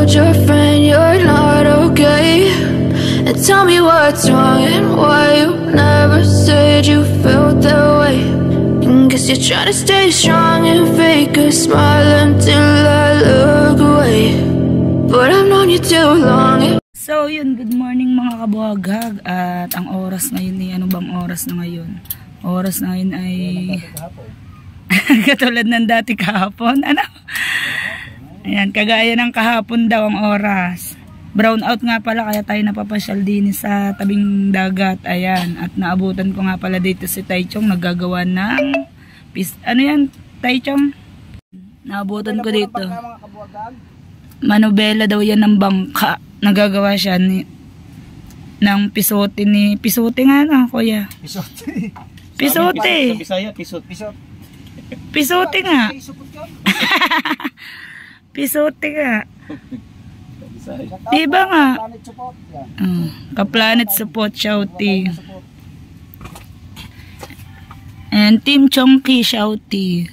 told your friend you're not okay, and tell me what's wrong and why you never said you felt that way. And guess you're trying to stay strong and fake a smile until I look away, but I've known you too long. So yun, good morning mga kabuhagag. At ang oras ngayon ay, ano bang oras na ngayon? Oras na ngayon ay katulad ng dati kahapon. Ano? Ayan, kagaya ng kahapon daw ang oras. Brown out nga pala, kaya tayo napapasyal din sa tabing dagat. Ayan, at naabutan ko nga pala dito si Taichung, naggagawa ng ano yan, Taichung? Naabutan ko dito. Manobela daw yan ng bangka. Nagagawa siya ng pisote ni... Pisote nga na, kuya. Pisote. Pisote. Sa Bisaya, pisote. Pisote nga. Pisote nga. Diba nga? Ka-planet support, shouty. And Team Chongki, shouty.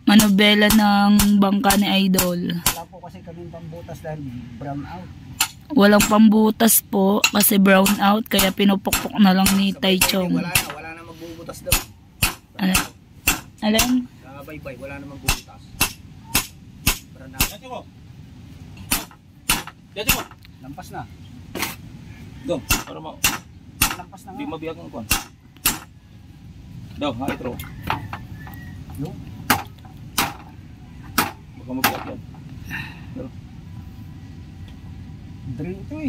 Manobela ng bangka ni Idol. Wala po kasi kami pambutas dahil brown out. Walang pambutas po kasi brown out, kaya pinupukpok na lang ni Taichung. Wala na magbubutas daw. Alam? Bye-bye, wala na magbubutas. Brown out. Dito mo. Lampas na. Go, para mo. Lampas na nga. Di mabiyag ang kuwan. Daw, ha, itro. Yung? Baka mabiyag yan. Drill ito eh.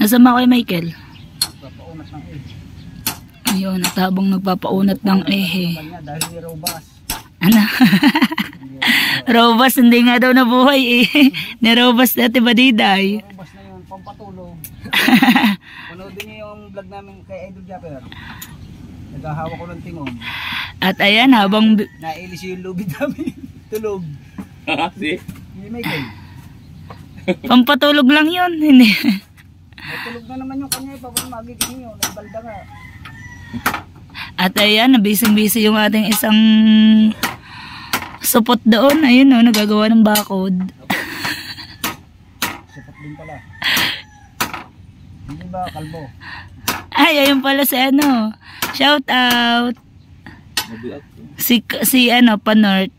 Nasaan ba kayo, Michael? Nagpapaunat ng eh. Ayun, at habang nagpapaunat ng ehe. Dahil ni Robas. Ano? Robas, hindi nga daw nabuhay eh. Ni Robas dati ba diday? Robas na yun, pampatulong. Panoodin niyo yung vlog namin kay Idol Japper. Naghahawa ko ng tingong. At ayan, habang... Nailis yung lubid namin. Tulog. Si? Hindi may kayo. Pampatulog lang yun. Hindi. Natulog na naman yung kanya. Pagod magigising yun. Nagbalda nga. At ayan, nabising-busy yung ating isang supot doon. Ayun o, nagagawa ng bakod. Supot din pala. Hindi ba kalbo? Ay, ayun pala si ano. Shout out. Si ano, Panort.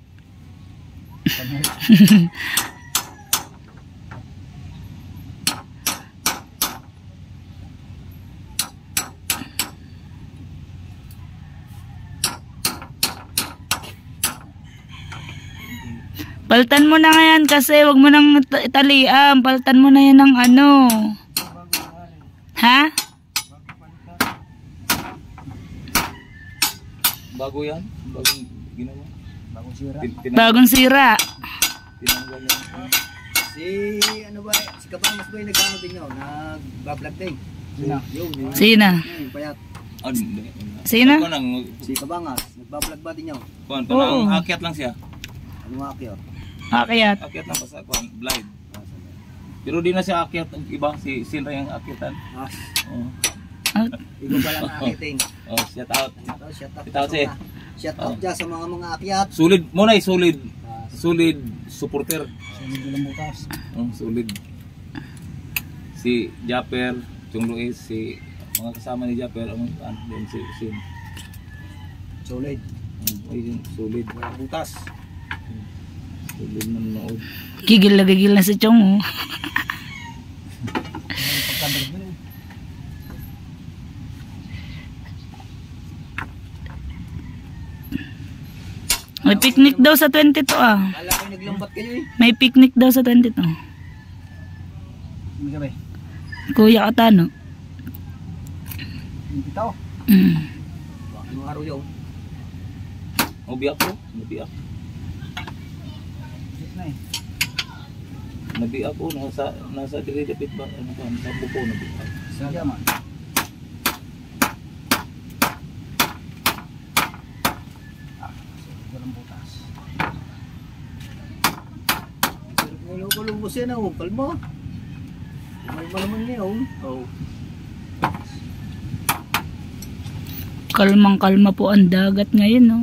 Paltan mo na ngayon kasi wag mo nang italian. Paltan mo na yan ng ano. Ha? Bago yan? Bagong ginawa? Bagong sira. Bagong sira. Tinanggal yan. Si ano ba? Si Kabangas ba yung nagkano din yun? Nagbablog din. Yun. Sina? Yung payat. Ano? Sina? Si Kabangas. Nagbablog ba din yun? Kuan, parang akyat lang siya. Ano nga kayo? Akyat. Akyat lang basta kuan, blind. Pero di na siya akyat ng iba, si Sinra yung akyatan. Oh. Iba pala na akiting. Oh, shout out. Shout out siya. Shout out dyan sa mga akyat. Solid mo na, solid. Solid supporter. Solid lang bukas. Solid. Si Japper, Chung Luis, si mga kasama ni Japper, ang din si Sin. Solid. Ayun, solid. Butas. Solid man nood. Gigil na si Chong. May picnic daw sa 22 ah. Kala ko naglambat kayo eh. May picnic daw sa 22. Hindi ka ba eh? Kuya Katano. Ito. Anong araw yun? Biyak po. Biyak. Na eh. Nabi ako, nasa dililipit ba? Ano ka? Sa buko nabi ako. Sige man. Walang butas. Kulong mo siya na, kalma. May malaman niya, oh. Kalmang-kalma po ang dagat ngayon, no?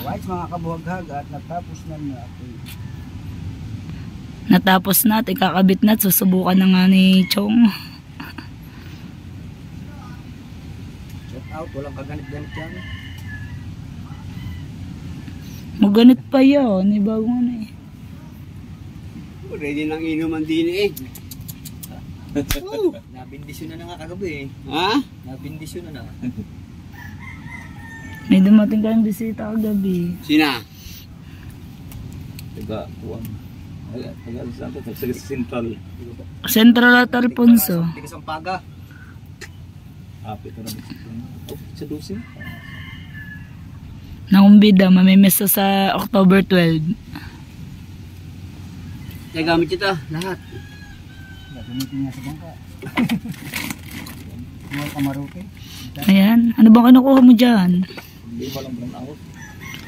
Right, mga kabuhaghag, at natapos na natin. Natapos na at ikakabit na at susubukan na nga ni Chong. Check out, walang kaganit-ganit yan. Maganit pa yun, ibago na eh. Ready nang inuman din eh. Nabindisyon na nga kagabi eh. Ha? Nabindisyon na. May dumating kayong bisita kagabi. Sina? Taga, kuwan. Taga, saan to? Taga Central. Central at Alfonso. Tiga Sampaga. Apit na rin. Sa 12? Naumbida, mamimesa sa October 12. Kaya gamit ito, lahat. Gagamitin nga sa bangka. Mga kamaroke. Ayan, ano bang kinukuha mo dyan? Hindi pa lang brown out.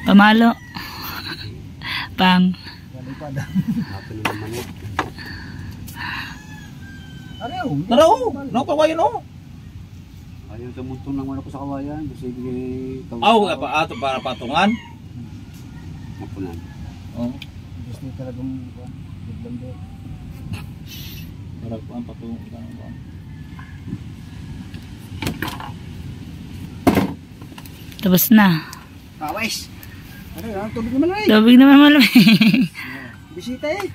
Pamalo. Pang. Walipad. Hapo naman manok. Araw. Taraw! Nakawayan o! Ayaw tumuntong ng manok sa kawayan. Kasi Aw, ato para patungan. Mapunan. Oo. Gusto nyo talagang gudlando. Para ang patungan. Tapos na. Kawais! Ano, tubig naman ay. Tubig naman malamig. Bisita eh.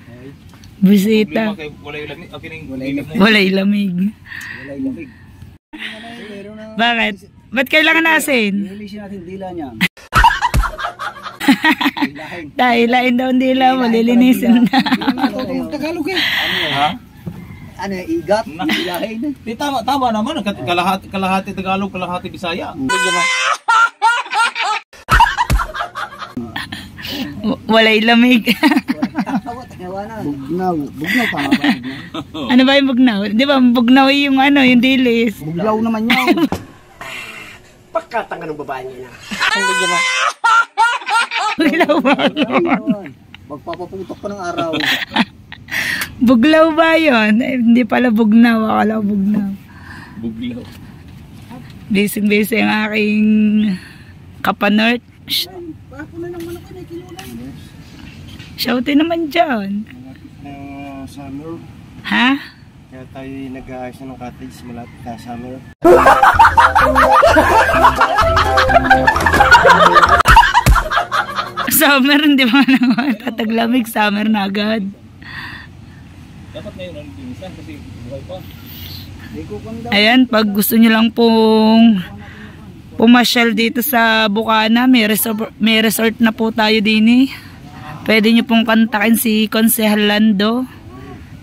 Bisita. Walay lamig. Walay lamig. Walay lamig. Bakit? Ba't kailangan nasin? Nililisin natin dila niya. Hilahin daw ang dila mo, lilinisin na. Tagalog eh. Ha? Ano, igat? Dilahin. Di tama naman. Kalahati Tagalog, kalahati Bisaya. Walay lamig. Bugnaw pa nga ba? Ano ba yung bugnaw? Di ba bugnaw yung ano, yung dilis? Buglaw naman yan. Pagkatanga ng babae niya na. Buglaw ba? Magpapaputok pa ng araw. Buglaw ba yun? Eh, hindi pala bugnaw. Akala ko bugnaw. Buglaw. Busy ang aking kapanort. Papo na naman ako na kinulang. Shoutin naman dyan. Summer. Ha? Kaya tayo nag-aayos na ng cottage mula sa summer. Summer, hindi ba naman? Tataglamig, summer na agad. Dapat ngayon ang binisan kasi buhay pa. Ayan, pag gusto nyo lang pong pumasyal dito sa Bukana, may resort na po tayo din eh. Pwede nyo pong kontakin si Konsehal Lando.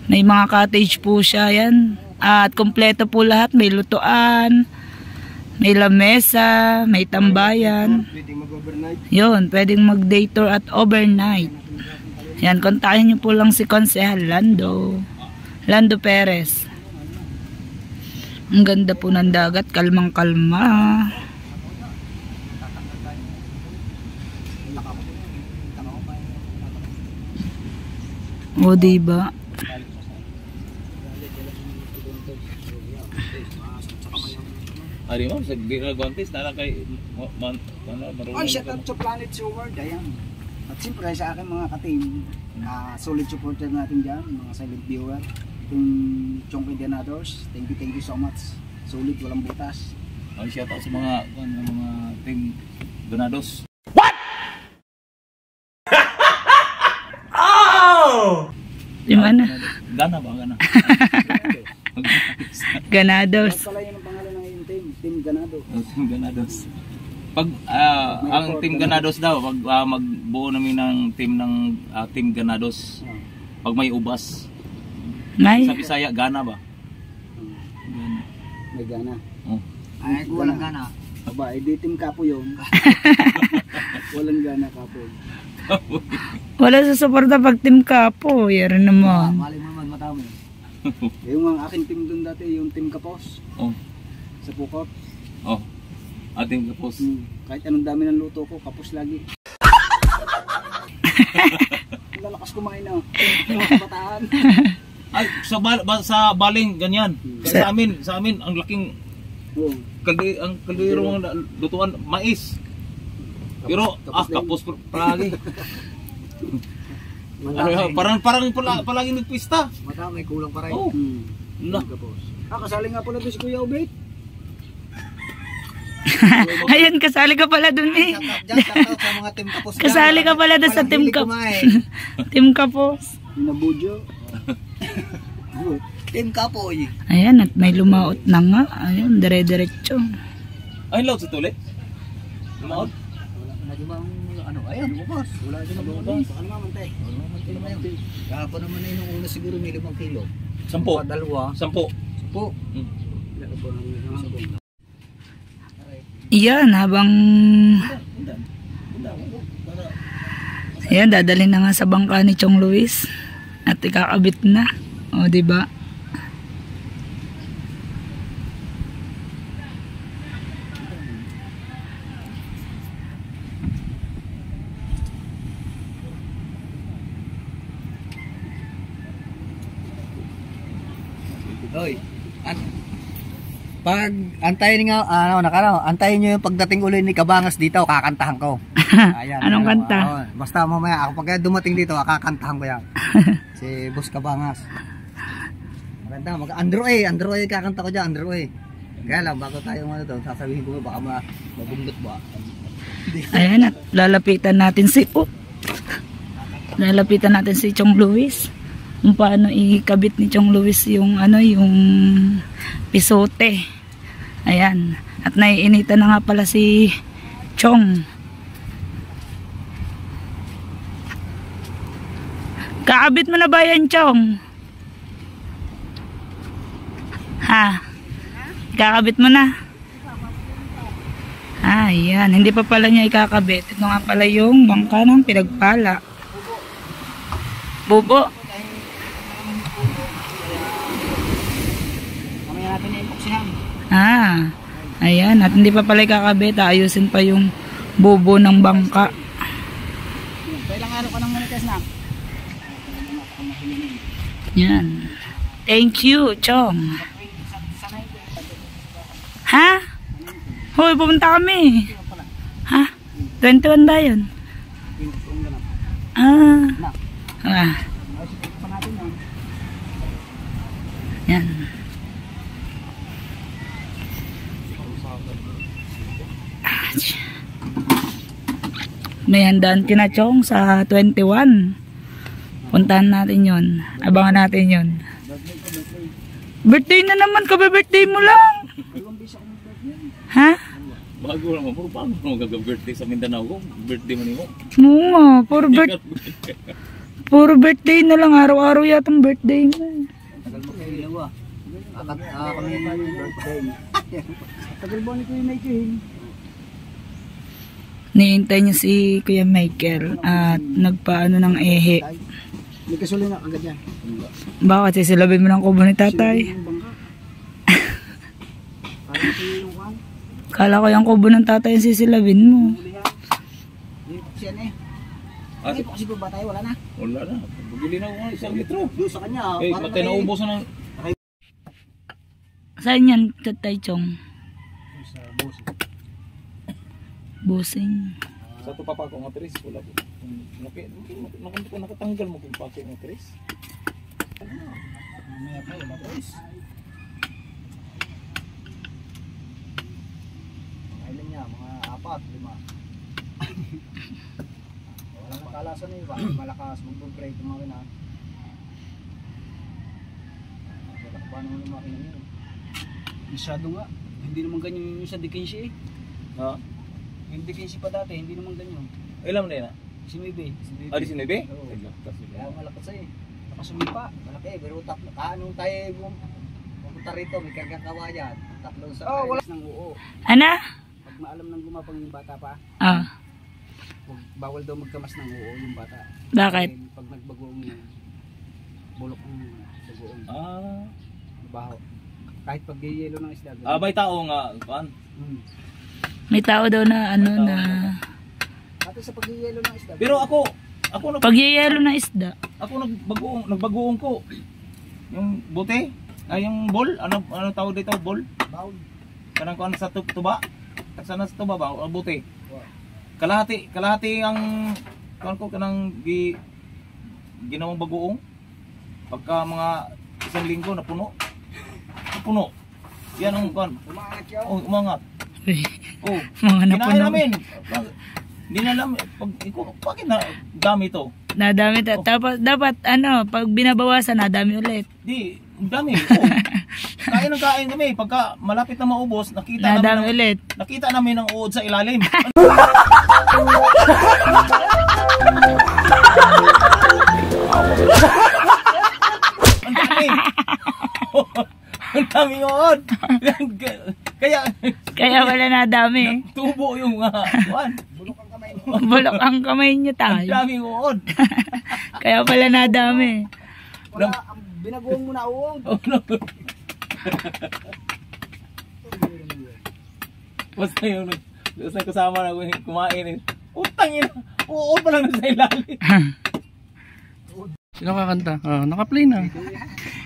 May mga cottage po siya, yan. At kompleto po lahat, may lutuan, may lamesa, may tambayan. Pwede mag-overnight. Yun, pwedeng mag-day tour at overnight. Yan, kontakin nyo po lang si Konsehal Lando Perez. Ang ganda po ng dagat, kalmang-kalma. O, diba? Ari mo, sa Gontis, nala kay marunong. Ay, shout out sa Planet Sword, ayan. At siyempre sa akin mga ka-team, solid supporter natin dyan, mga silent viewer. Itong Chong Indianados, thank you so much. Solid, walang butas. Ay, shout out sa mga team Donados. Yung ano? Gana ba? Gana. Ganados. Pala yun ang pangalan ng iyong team, Team Ganado. Team Ganados. Pag ang Team Ganados daw, pag magbuo namin ng Team Ganados, pag may ubas. May? Sa Bisaya, Gana ba? May gana. Oh. Ay, walang gana. Aba, di Team Kapo yun. Walang gana, Kapo. Wala sa suporta pag team Kapo. Yan naman. Mali mo naman, matami. Yung ang aking team dun dati, yung team Kapos. Oh. Sa Pukot. Oh. Ating kapos. Kahit anong dami ng luto ko, kapos lagi. Lalakas kumain na. Mga kabataan. Ay, sa baling ganyan. Sa amin ang laking Oo. ang kaldero ng lutuan mais. Pero kapos palagi. Parang palagi nagpista. Mata may kulang pa rin. Oh. Nah. Kapos. Kasali nga pala doon si Kuya Obet. Ayan, kasali ka pala dun eh. Shoutout sa mga team Kapos. Kasali ka pala dun sa team Kapos. Team Kapos. Nabudyo. Team Kapoy. Ayan, at may lumaot na nga. Ayun, dire-diretso. Ay, loud sa tulit. Loud. Wala na di ba ang ayan, bukas. Wala din ang bukas. Ano mamantay? Mamantay naman yun. Kahapon naman na yun una siguro may 5 kilo. 10. Dalawa. 10. 10. Iyan, habang... Ayan, dadalhin na nga sa bangka ni Chong Luis. At ikakabit na. O, diba? Hoy. Pag antayin nga antayin niyo yung pagdating uli ni Kabangas dito, kakantahan ko. Ayan. Anong kanta? Basta mamaya ako pag dumating dito, kakantahan ko 'yan. Si Boss Kabangas. Maganda, Andrew kakanta ko diyan, Andrew. Kaya lang bago tayo sasabihin ko baka mabundot ba. Ayan, at lalapitan natin si Chong Luis. Kung paano ikabit ni Chong Luis yung yung pisote. Ayan. At naiinitan na nga pala si Chong. Kaabit mo na ba yan, Chong? Ha? Kakabit mo na? Ayan. Hindi pa pala niya ikakabit. Ito nga pala yung bangka ng pinagpala. Bobo. Ayan, at hindi pa pala kakabit, ayusin pa yung bobo ng bangka. Kailang araw ka nang manites na? Yan. Thank you, Chong. Ha? Hoy, pupunta kami. Ha? 21 ba yun? Yan. May handaan kina Chong sa 21. Puntahan natin yon. Abangan natin yon. Birthday na naman, kabe-birthday mo lang. Ha? Bago naman, bago mag-birthday sa Mindanao ko. Birthday mo nimo. Oo nga, puro birthday na lang. Araw-araw yatang birthday mo. Tagal mo kayo ilawa. Kami birthday. Tagal mo ni Kuya Michael. Nihintay niya si Kuya Michael at nagpaano ng ehe. May kasuli na agad yan. Bakit sisilabin mo ng kubo ni tatay? Kala ko yung kubo ng tatay yung sisilabin mo. Siyan eh. Ay, kasi pa ba tayo? Wala na? Wala na. Bumili na ako ng 1 litro. Doon sa kanya. Eh, patay na ubos na. Saan yan, Tatay Chong? Sa Bosing. Bosing. Sa ito papa ko nga Tris. Wala po. Nakatanggal mo kung papa nga Tris. Mamaya pa yun, Tris. Ilan niya? Mga 4, 5. Walang makalasan na iba. Malakas, mag-break yung makina. Wala ka paano yung makina niya. Masyado nga. Hindi naman ganyan yung sa Dikensi eh. Ha? Yung Dikensi pa dati, hindi naman ganyan. Ilan na yun ha? Si Nuebe. Ah, di si Nuebe? Oo. Kasi Kaya malakas eh. Nakasumipa. Malaki. Pero anong tayo pumunta rito, may kargang kawayan. Tatlong sa alis ng uo. Ana? Pag maalam ng gumapang yung bata pa, Ah. bawal daw magkamas ng uo yung bata. Bakit? Dahil pag nagbagoong yun, bulok ang bagoong. Baho. Kahit pag yelo ng isda. May tao nga, kuan. May tao daw na ano na... At sa pag yelo ng isda. Pero ako Pagyayelo na isda. Ako nagbagoong ko. Yung bote, yung ball, ano tawag dito, ball? Baul. Kanang kuan sa tuba. Sana sa tuba ba, bote. Kalahati ang kuan ko kanang ginawang bagoong. Pagka mga isang linggo napuno. Yan ang kuan. Umangat yun. Umangat. Mga Kinain napuno. namin. Hindi na alam, bakit na dami to? Nadami dapat ano, pag binabawasan nadami ulit. Di, dami. Kain kami. Pagka malapit na maubos, Nadami ulit. Nakita namin ang uod sa ilalim. Ang dami. Ang dami uod. Kaya wala nadami. Tubo yung kuwan. Bulok ang kamay niya Ang tayo. daming uod. Kaya pala nadami. Wala, binagoong mo na uod. Basta kasama na kumain. Utang ina. Uod pa lang sa ilalim. Sino kakanta? Naka-play na.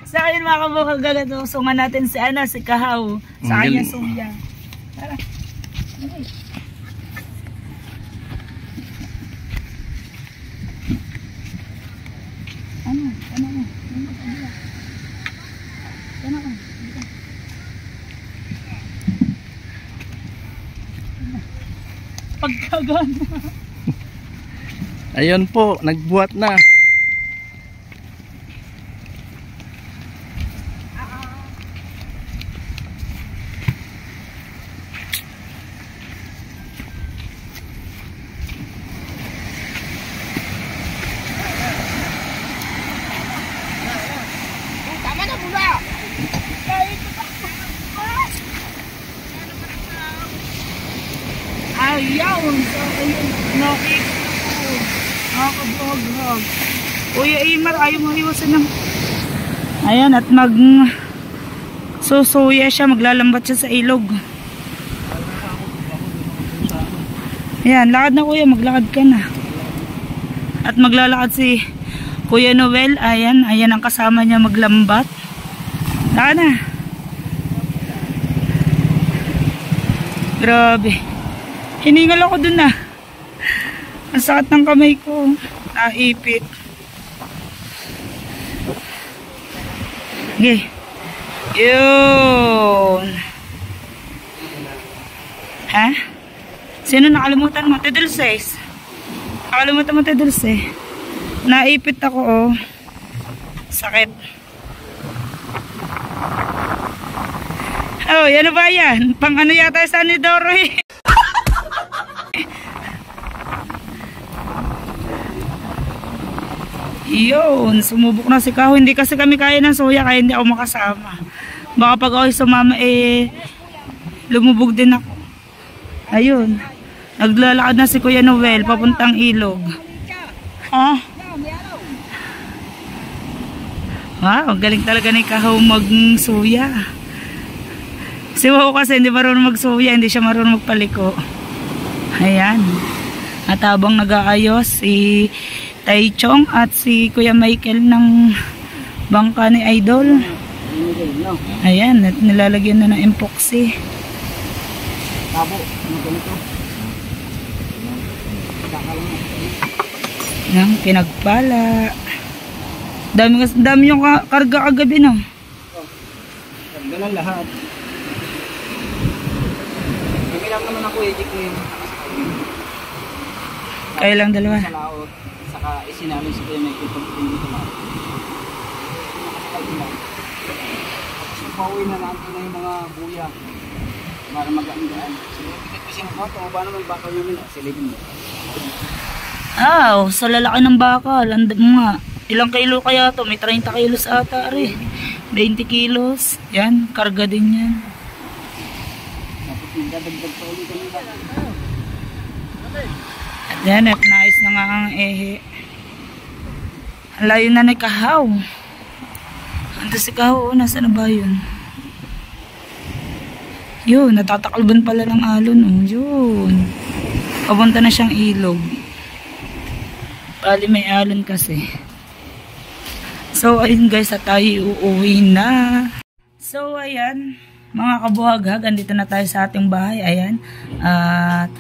Sa akin mga kabukal gagadusungan natin si Kahaw. Sa kanya suya. Tara. Pagkagana. Ayun po, nagbuhat na. Ayaw! So, ayun. Nakakabuhag-hag. Kuya Imar, ayaw mo iwasan ng... Ayan, at susuya siya, maglalambat siya sa ilog. Ayan, lakad na kuya, maglakad ka na. At maglalakad si Kuya Noel. Ayan ang kasama niya maglambat. Lakad na. Grabe. Hiningal ako dun na. Ang sakit ng kamay ko. Naipit. Okay. Yun. Ha? Sino nakalimutan mo? Tedulces. Nakalimutan mo Tedulces. Naipit ako oh. Sakit. Oh, yan ba yan? Pang ano yata sa ni Doroy? Yun, sumubok na si Kaho. Hindi kasi kami kaya ng soya, kaya hindi ako makasama. Baka pag ako sumama, lumubog din ako. Ayun, naglalakad na si Kuya Noel, papuntang ilog. Ha? Wow, galing talaga ni Kaho mag-soya. Si Wow kasi hindi marunong mag-soya, hindi siya marunong magpaliko. Ayan. At habang nag-aayos, si Tay Chong at si Kuya Michael ng bangka ni Idol. Ayan, at nilalagyan na ng epoxy. Tabo, ano ganito? Yan, pinagpala. Dami yung karga kagabi, no? Karga lang lahat. Kami lang naman ako, Ejik ko yun. Kayo lang dalawa. Sa laot, saka isinalin si Kuya Michael pag hindi ko laot. So, pauwi na natin na yung mga buya para mag-aandaan. So, bigat ko siya mga ba naman baka yun silipin mo. Sa lalaki ng baka, landam nga. Ilang kilo kaya to? May 30 kilos ata, ari. 20 kilos. Yan, karga din yan. Tapos nagdadagdag pa ulit kami ba? Yan, at nais na nga ang ehe. Ang layo na ni Kahaw. Ando si Kahaw, nasa na ba yun? Yun, natatakalban pala ng alon. Oh. Yun. Papunta na siyang ilog. Bali may alon kasi. So, ayun guys, at tayo uuwi na. So, ayan. Mga kabuhaghag, andito na tayo sa ating bahay. Ayan. At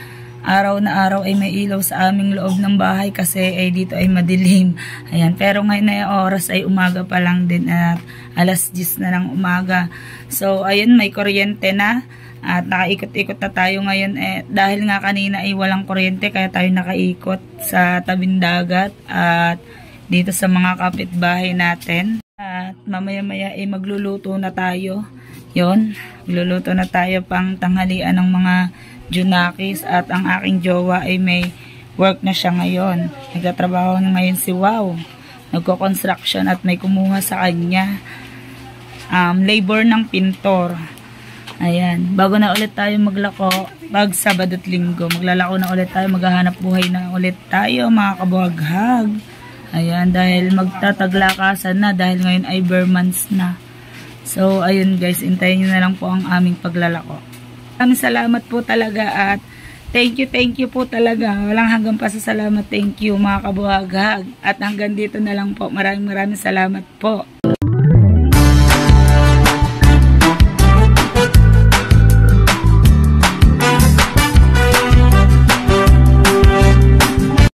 araw na araw ay may ilaw sa aming loob ng bahay kasi ay dito ay madilim. Ayan, pero ngayon na oras ay umaga pa lang din at alas 10 na ng umaga. So, ayun, may kuryente na at nakaikot-ikot na tayo ngayon. Dahil nga kanina ay walang kuryente kaya tayo nakaikot sa tabing dagat at dito sa mga kapitbahay natin. At mamaya-maya ay magluluto na tayo. Yon, magluluto na tayo pang tanghalian ng mga Junakis at ang aking jowa ay may work na siya ngayon. Nagtatrabaho na ngayon si Wow. Nagko-construction at may kumuha sa kanya. Labor ng pintor. Ayan. Bago na ulit tayo maglako, pag Sabado at Linggo, maglalako na ulit tayo, maghahanap buhay na ulit tayo mga kabuhaghag. Ayan, dahil magtataglakasan na dahil ngayon ay bare months na. So, ayun guys, intayin nyo na lang po ang aming paglalako. Maraming salamat po talaga at thank you po talaga. Walang hanggang pasasalamat. Thank you mga kabuhaghag. At hanggang dito na lang po. Maraming salamat po.